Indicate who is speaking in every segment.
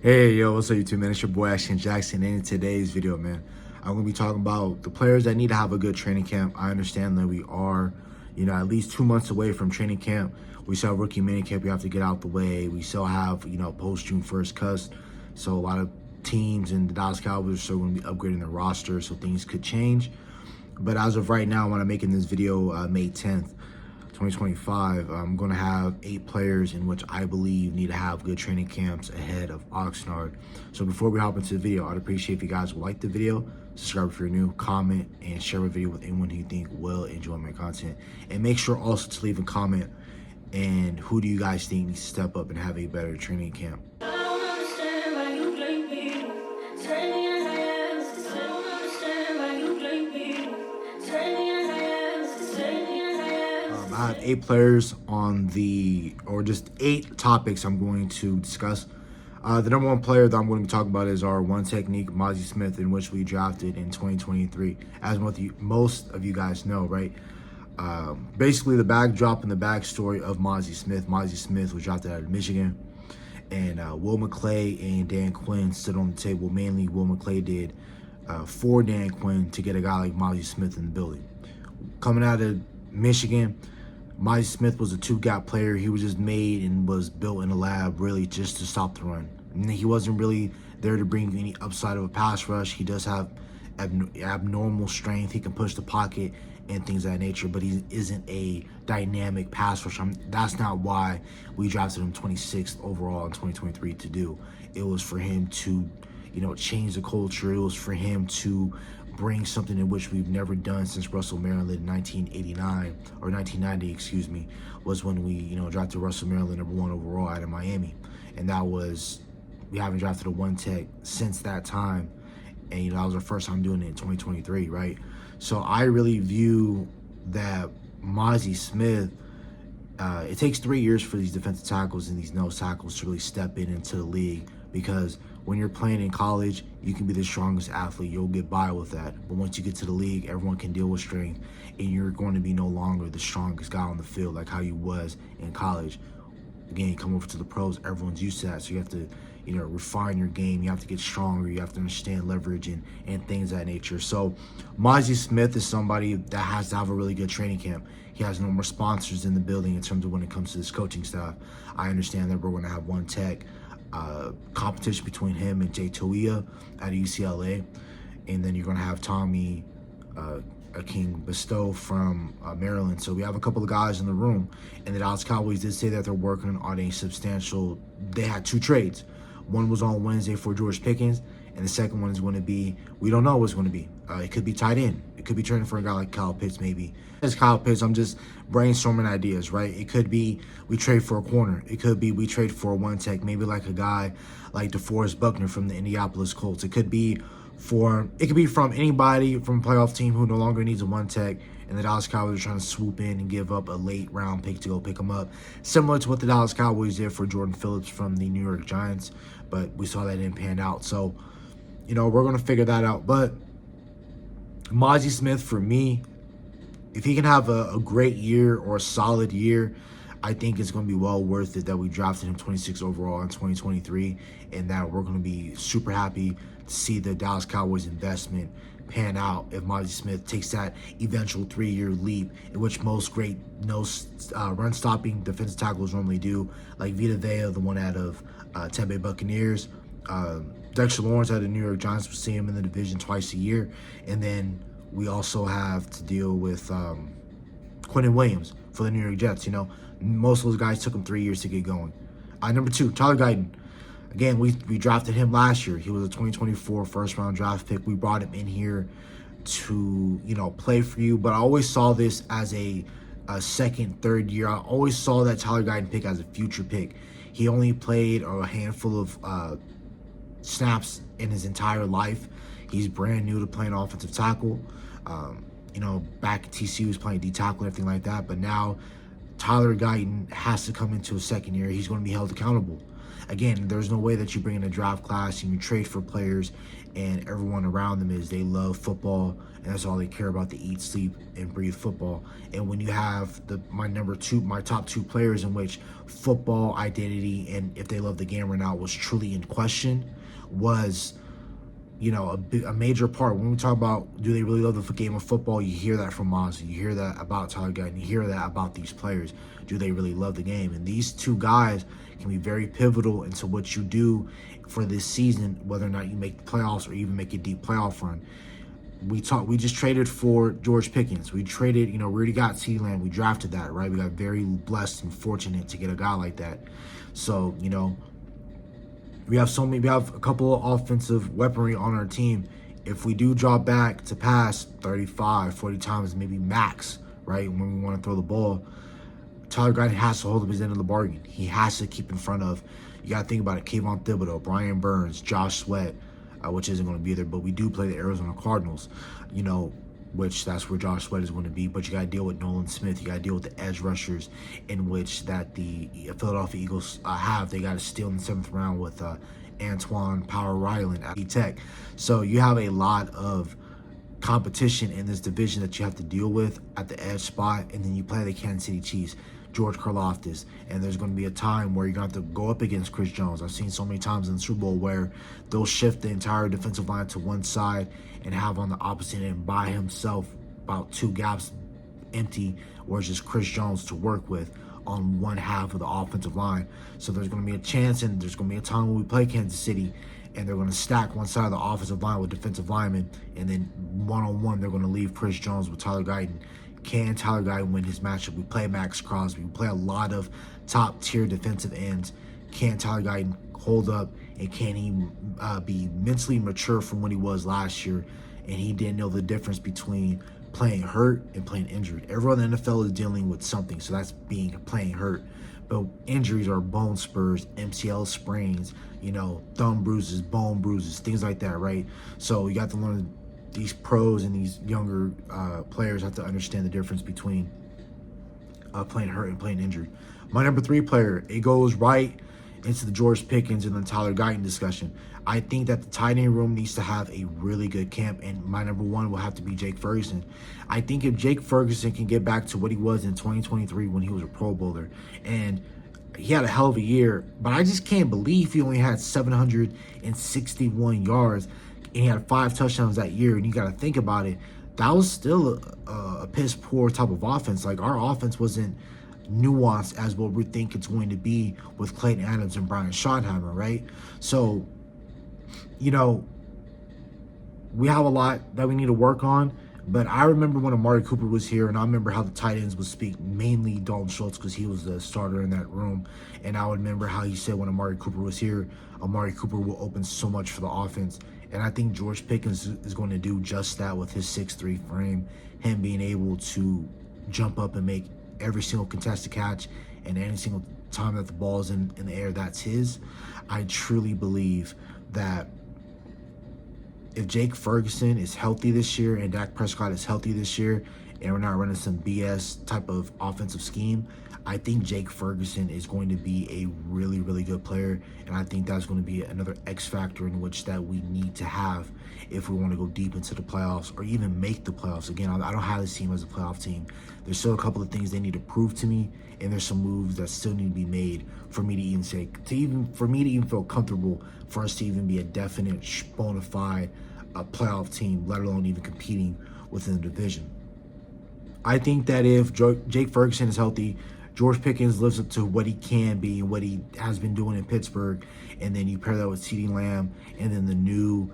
Speaker 1: Hey, yo, what's up, YouTube, man? It's your boy, Ashton Jackson, and in today's video, man, I'm going to be talking about the players that need to have a good training camp. I understand that we are, at least 2 months away from training camp. We still have rookie mini camp we have to get out the way. We still have, post-June 1st cuts. So a lot of teams in the Dallas Cowboys are still going to be upgrading their roster, so things could change. But as of right now, when I'm making this video, May 10th, 2025, I'm going to have 8 players in which I believe need to have good training camps ahead of Oxnard. So before we hop into the video, I'd appreciate if you guys would like the video, subscribe if you're new, comment, and share my video with anyone who you think will enjoy my content. And make sure also to leave a comment and who do you guys think needs to step up and have a better training camp. I have 8 players on just 8 topics I'm going to discuss. The number 1 player that I'm going to be talking about is our one technique, Mazi Smith, in which we drafted in 2023. As most of you guys know, right? Basically, the backdrop and the backstory of Mazi Smith. Mazi Smith was drafted out of Michigan, and Will McClay and Dan Quinn stood on the table. Mainly, Will McClay did for Dan Quinn to get a guy like Mazi Smith in the building. Coming out of Michigan, Mazi Smith was a 2-gap player. He was just made and was built in a lab really just to stop the run. And he wasn't really there to bring any upside of a pass rush. He does have abnormal strength. He can push the pocket and things of that nature, but he isn't a dynamic pass rusher. That's not why we drafted him 26th overall in 2023 to do. It was for him to, change the culture. It was for him to bring something in which we've never done since Russell Maryland in 1989 or 1990, excuse me, was when we, drafted Russell Maryland number 1 overall out of Miami. And that was, we haven't drafted a one tech since that time. And, that was our first time doing it in 2023, right? So I really view that Mazi Smith, it takes 3 years for these defensive tackles and these nose tackles to really step into the league, because when you're playing in college, you can be the strongest athlete. You'll get by with that. But once you get to the league, everyone can deal with strength, and you're going to be no longer the strongest guy on the field like how you was in college. Again, you come over to the pros, everyone's used to that. So you have to, refine your game. You have to get stronger. You have to understand leverage and things of that nature. So Mazi Smith is somebody that has to have a really good training camp. He has no more sponsors in the building in terms of when it comes to this coaching staff. I understand that we're going to have one tech competition between him and Jay Toia out of UCLA. And then you're going to have Tommy King Bestow from Maryland. So we have a couple of guys in the room. And the Dallas Cowboys did say that they're working on a substantial, they had 2 trades. One was on Wednesday for George Pickens, and the second one is going to be, we don't know what's going to be. It could be tight end. It could be trading for a guy like Kyle Pitts, maybe. As Kyle Pitts, I'm just brainstorming ideas, right? It could be we trade for a corner. It could be we trade for a one tech, maybe like a guy like DeForest Buckner from the Indianapolis Colts. It could be from anybody from a playoff team who no longer needs a one tech, and the Dallas Cowboys are trying to swoop in and give up a late round pick to go pick him up. Similar to what the Dallas Cowboys did for Jordan Phillips from the New York Giants, but we saw that didn't pan out. So, we're going to figure that out. But Mazi Smith, for me, if he can have a great year or a solid year, I think it's going to be well worth it that we drafted him 26 overall in 2023, and that we're going to be super happy to see the Dallas Cowboys investment pan out if Mazi Smith takes that eventual 3-year leap in which most great run-stopping defensive tackles normally do, like Vita Vea, the one out of Tampa Bay Buccaneers, Dexter Lawrence out of the New York Giants. We see him in the division twice a year. And then we also have to deal with Quinnen Williams for the New York Jets. Most of those guys took them 3 years to get going. Number 2, Tyler Guyton. Again, we drafted him last year. He was a 2024 first-round draft pick. We brought him in here to, play for you. But I always saw this as a second, third year. I always saw that Tyler Guyton pick as a future pick. He only played a handful of snaps in his entire life. He's brand new to playing offensive tackle. Back at TCU, he was playing D-tackle and everything like that. But now Tyler Guyton has to come into a second year. He's going to be held accountable. again, there's no way that you bring in a draft class and you trade for players and everyone around them is they love football and that's all they care about. They eat, sleep, and breathe football. And when you have my top two players in which football identity and if they love the game or not was truly in question, was a major part. When we talk about do they really love the game of football, you hear that from Mozzie, you hear that about Tyler Guyton, you hear that about these players. Do they really love the game? And these two guys can be very pivotal into what you do for this season, whether or not you make the playoffs or even make a deep playoff run. We just traded for George Pickens. We traded, we already got CeeDee Lamb. We drafted that, right? We got very blessed and fortunate to get a guy like that. So, we have a couple of offensive weaponry on our team. If we do drop back to pass 35, 40 times, maybe max, right, when we want to throw the ball, Tyler Guyton has to hold up his end of the bargain. He has to keep in front of, you got to think about it, Kayvon Thibodeau, Brian Burns, Josh Sweat, which isn't going to be there, but we do play the Arizona Cardinals, which that's where Josh Sweat is going to be. But you got to deal with Nolan Smith. You got to deal with the edge rushers in which that the Philadelphia Eagles have. They got to steal in the 7th round with Antoine Power Ryland at Tech. So you have a lot of competition in this division that you have to deal with at the edge spot, and then you play the Kansas City Chiefs, George Karlaftis, and there's going to be a time where you're going to have to go up against Chris Jones. I've seen so many times in the Super Bowl where they'll shift the entire defensive line to one side and have on the opposite end by himself about 2 gaps empty, or it's just Chris Jones to work with on one half of the offensive line. So there's going to be a chance, and there's going to be a time when we play Kansas City, and they're going to stack one side of the offensive line with defensive linemen, and then one-on-one they're going to leave Chris Jones with Tyler Guyton. Can Tyler Guyton win his matchup? We play Max Crosby. We play a lot of top-tier defensive ends. Can Tyler Guyton hold up, and can he be mentally mature from when he was last year? And he didn't know the difference between playing hurt and playing injured. Everyone in the NFL is dealing with something, so that's playing hurt. But injuries are bone spurs, MCL sprains, thumb bruises, bone bruises, things like that, right? So you got to learn. These pros and these younger players have to understand the difference between playing hurt and playing injured. My number 3 player, it goes right into the George Pickens and the Tyler Guyton discussion. I think that the tight end room needs to have a really good camp, and my number 1 will have to be Jake Ferguson. I think if Jake Ferguson can get back to what he was in 2023 when he was a Pro Bowler, and he had a hell of a year, but I just can't believe he only had 761 yards, and he had 5 touchdowns that year. And you got to think about it, that was still a piss poor type of offense. Like, our offense wasn't nuanced as what we think it's going to be with Clayton Adams and Brian Schottenheimer, right? So, we have a lot that we need to work on. But I remember when Amari Cooper was here, and I remember how the tight ends would speak, mainly Dalton Schultz, because he was the starter in that room. And I would remember how he said when Amari Cooper was here, Amari Cooper will open so much for the offense. And I think George Pickens is going to do just that with his 6'3" frame, him being able to jump up and make every single contested catch, and any single time that the ball is in the air, that's his. I truly believe that if Jake Ferguson is healthy this year and Dak Prescott is healthy this year, and we're not running some BS type of offensive scheme, I think Jake Ferguson is going to be a really, really good player, and I think that's going to be another X factor in which that we need to have if we want to go deep into the playoffs or even make the playoffs. Again, I don't have this team as a playoff team. There's still a couple of things they need to prove to me, and there's some moves that still need to be made for me to even feel comfortable for us to even be a definite bona fide playoff team, let alone even competing within the division. I think that if Jake Ferguson is healthy, George Pickens lives up to what he can be and what he has been doing in Pittsburgh, and then you pair that with CeeDee Lamb, and then the new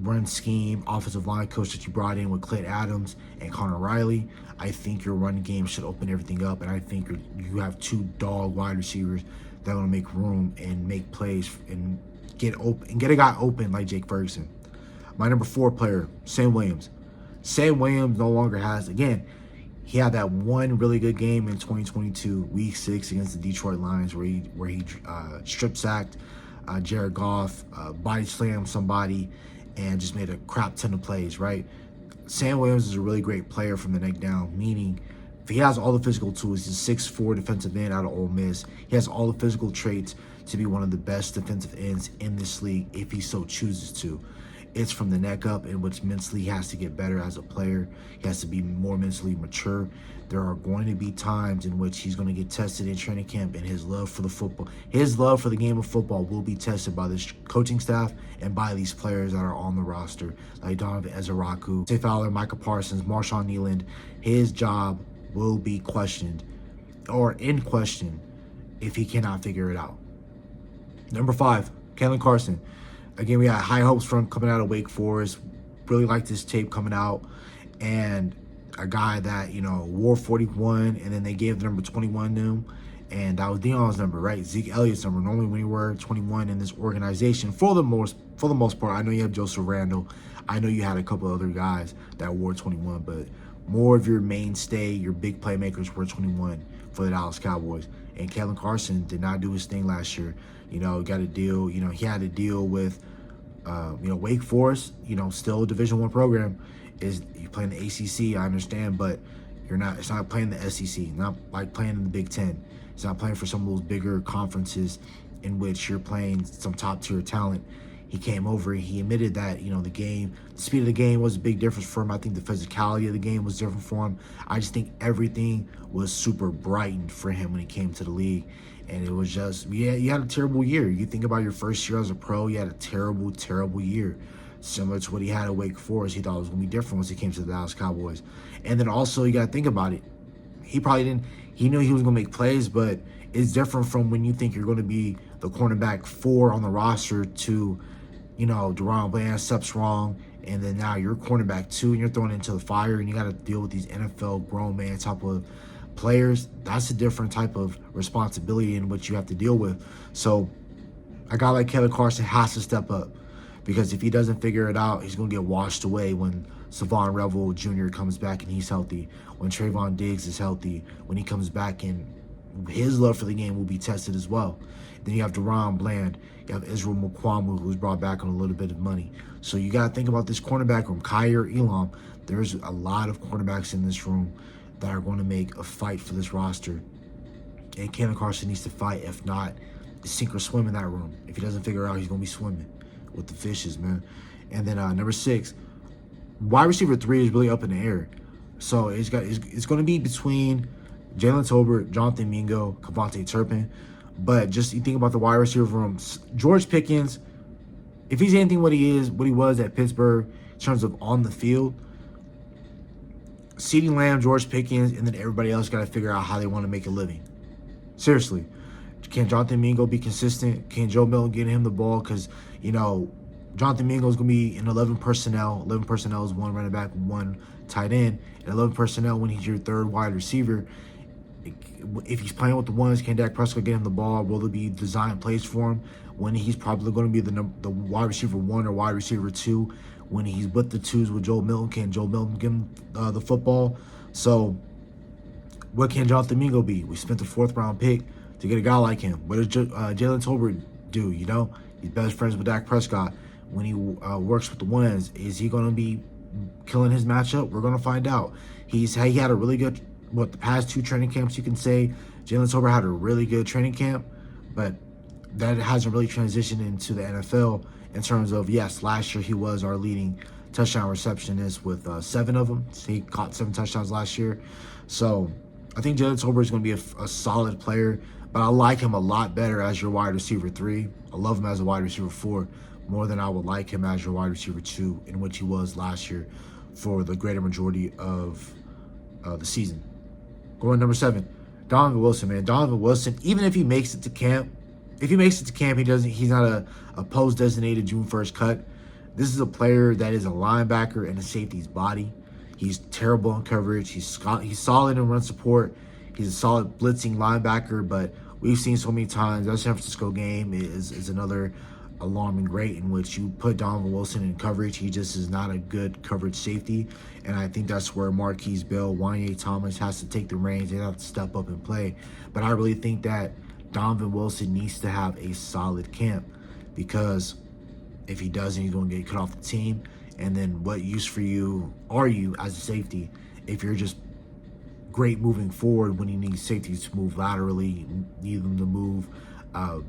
Speaker 1: run scheme, offensive line coach that you brought in with Clayton Adams and Connor Riley, I think your run game should open everything up, and I think you have 2 dog wide receivers that are going to make room and make plays and get a guy open like Jake Ferguson. My number 4 player, Sam Williams. Sam Williams no longer has, again, he had that one really good game in 2022, Week 6 against the Detroit Lions, where he strip sacked Jared Goff, body slammed somebody, and just made a crap ton of plays, right? Sam Williams is a really great player from the neck down, meaning if he has all the physical tools, he's a 6'4" defensive end out of Ole Miss. He has all the physical traits to be one of the best defensive ends in this league if he so chooses to. It's from the neck up, in which mentally he has to get better as a player. He has to be more mentally mature. There are going to be times in which he's going to get tested in training camp, and his love for the game of football will be tested by this coaching staff and by these players that are on the roster, like Donovan Ezaraku, Tay Fowler, Micah Parsons, Marshawn Nealand. His job will be questioned or in question if he cannot figure it out. Number 5, Kalen Carson. Again, we had high hopes from coming out of Wake Forest. Really liked his tape coming out. And a guy that, wore 41, and then they gave the number 21 to him. And that was Deion's number, right? Zeke Elliott's number. Normally when you wear 21 in this organization, for the most part, I know you have Joseph Randall. I know you had a couple other guys that wore 21, but more of your mainstay, your big playmakers were 21 for the Dallas Cowboys. And Kalen Carson did not do his thing last year. Got to deal, he had to deal with, Wake Forest, still a Division I program. Is you playing the ACC, I understand, but it's not playing the SEC, not like playing in the Big Ten. It's not playing for some of those bigger conferences in which you're playing some top tier talent. He came over, he admitted that, the speed of the game was a big difference for him. I think the physicality of the game was different for him. I just think everything was super brightened for him when he came to the league. And it was just, you had a terrible year. You think about your first year as a pro, you had a terrible, terrible year. Similar to what he had at Wake Forest. He thought it was going to be different once he came to the Dallas Cowboys. And then also, you got to think about it. He knew he was going to make plays, but it's different from when you think you're going to be the cornerback 4 on the roster to, Deron Bland steps wrong, and then now you're cornerback 2 and you're thrown into the fire, and you got to deal with these NFL grown man type of players. That's a different type of responsibility in which you have to deal with. So a guy like Kellen Carson has to step up, because if he doesn't figure it out, he's going to get washed away when Savon Revel Jr. comes back and he's healthy, when Trayvon Diggs is healthy, when he comes back, and his love for the game will be tested as well. Then you have Deron Bland, you have Israel Mukwamu, who's brought back on a little bit of money. So you got to think about this cornerback room, Kyer Elam. There's a lot of cornerbacks in this room that are going to make a fight for this roster. And Kalen Carson needs to fight. If not, sink or swim in that room. If he doesn't figure it out, he's going to be swimming with the fishes, man. And then number 6, wide receiver 3 is really up in the air. So it's going to be between Jalen Tolbert, Jonathan Mingo, Kavontae Turpin. But just you think about the wide receiver room, George Pickens, if he's anything what he was at Pittsburgh in terms of on the field, CeeDee Lamb, George Pickens, and then everybody else got to figure out how they want to make a living. Seriously. Can Jonathan Mingo be consistent? Can Joe Milton get him the ball? Because, Jonathan Mingo is going to be in 11 personnel. 11 personnel is 1 running back, 1 tight end. And 11 personnel when he's your 3rd wide receiver. If he's playing with the ones, can Dak Prescott get him the ball? Will there be design plays for him when he's probably going to be the wide receiver 1 or wide receiver 2? When he's with the 2s with Joe Milton, can Joe Milton give him the football? So what can Jonathan Mingo be? We spent the 4th round pick to get a guy like him. What does Jalen Tolbert do? He's best friends with Dak Prescott. When he works with the ones, is he going to be killing his matchup? We're going to find out. He had a really good, the past 2 training camps, you can say, Jalen Tolbert had a really good training camp, but that hasn't really transitioned into the NFL in terms of, yes, last year he was our leading touchdown receptionist with 7 of them. So he caught 7 touchdowns last year. So I think Jalen Tolbert is going to be a solid player, but I like him a lot better as your wide receiver 3. I love him as a wide receiver 4 more than I would like him as your wide receiver 2, in which he was last year for the greater majority of the season. Going number 7, Donovan Wilson, man. Donovan Wilson, even if he makes it to camp, he's not a post-designated June 1st cut. This is a player that is a linebacker in a safety's body. He's terrible in coverage. He's solid in run support. He's a solid blitzing linebacker, but we've seen so many times that San Francisco game is another alarming rate in which you put Donovan Wilson in coverage. He just is not a good coverage safety, and I think that's where Marquise Bell, Wanye Thomas has to take the reins. They have to step up and play. But I really think that Donovan Wilson needs to have a solid camp, because if he doesn't, he's going to get cut off the team. And then what use for you are you as a safety if you're just great moving forward when you need safeties to move laterally, need them to move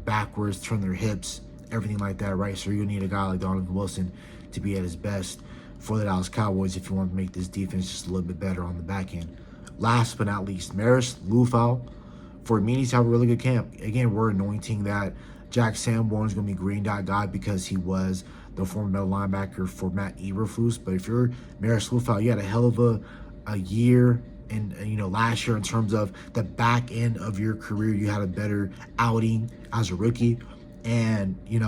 Speaker 1: backwards, turn their hips, everything like that, right? So you need a guy like Donovan Wilson to be at his best for the Dallas Cowboys if you want to make this defense just a little bit better on the back end. Last but not least, Maris Lufau. For me, he's have a really good camp. Again, we're anointing that Jack Sanborn is going to be green dot guy because he was the former middle linebacker for Matt Eberflus. But if you're Maris Lufau, you had a hell of a year. And, last year in terms of the back end of your career, you had a better outing as a rookie. And, you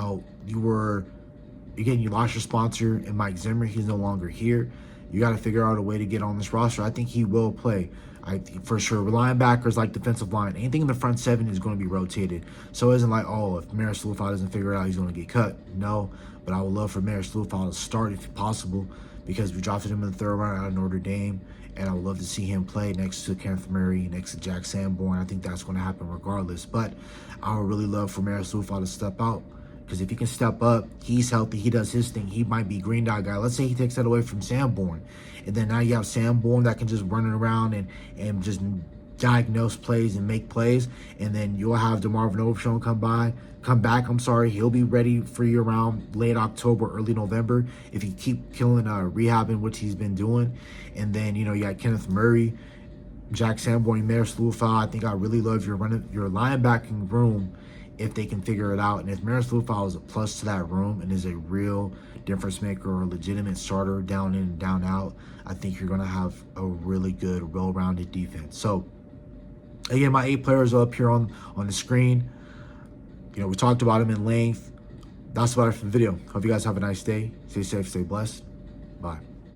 Speaker 1: lost your sponsor in Mike Zimmer. He's no longer here. You got to figure out a way to get on this roster. I think he will play. I think for sure. Linebackers like defensive line, anything in the front seven is going to be rotated. So it isn't like, oh, if Maris Lufau doesn't figure it out, he's going to get cut. No, but I would love for Maris Lufau to start if possible because we drafted him in the third round out of Notre Dame, and I would love to see him play next to Kenneth Murray, next to Jack Sanborn. I think that's going to happen regardless. But I would really love for Maris Lufau to step out. Because if he can step up, he's healthy, he does his thing, he might be green dot guy. Let's say he takes that away from Sanborn. And then now you have Sanborn that can just run it around and just diagnose plays and make plays. And then you'll have DeMarvin Overshown come back. He'll be ready for you around late October, early November if he keep killing rehabbing, which he's been doing. And then, you got Kenneth Murray, Jack Sanborn, Maris Lufau. I think I really love your linebacking room if they can figure it out. And if Maris Lufau is a plus to that room and is a real difference maker or a legitimate starter down in and down out, I think you're going to have a really good, well-rounded defense. So, again, my 8 players are up here on the screen. We talked about them in length. That's about it for the video. Hope you guys have a nice day. Stay safe, stay blessed. Bye.